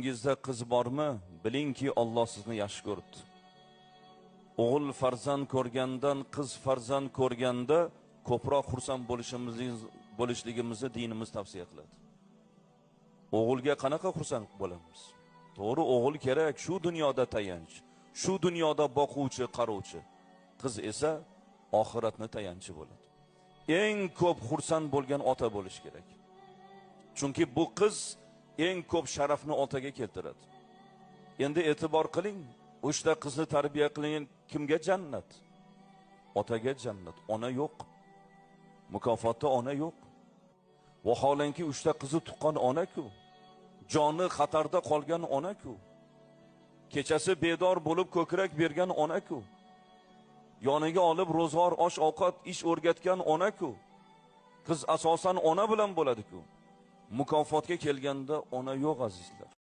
Olamingizda qiz bormi? Bilingki Alloh sizni yaxshi ko'ribdi. O'g'il farzand ko'rgandan qiz farzand ko'rganda ko'proq xursand bo'lishligimizni dinimiz tavsiya qiladi. O'g'ilga qanaqa xursand bo'lamiz? To'g'ri, o'g'il kerak, shu dunyoda tayanch, shu dunyoda boquvchi, qaruvchi. Qiz esa oxiratni tayanchi bo'ladi. Eng ko'p xursand bo'lgan ota bo'lish kerak. Chunki bu qiz eng ko'p sharafni otaga keltiradi. Endi e'tibor qiling, o'shda qizni tarbiya qilgan kimga jannat? Otaga jannat, ona yo'q. Mukofotda ona yo'q. Vaholanki o'shda qizni tuqqan ona-ku. Joni xatarda qolgan ona-ku. Kechasi bedor bo'lib ko'krak bergan ona-ku. Yoniga olib ro'zg'or, osh-ovqat, ish o'rgatgan ona-ku. Qiz asosan ona bilan bo'ladi-ku. Mukofotga kelganda ona yo'q azizlar.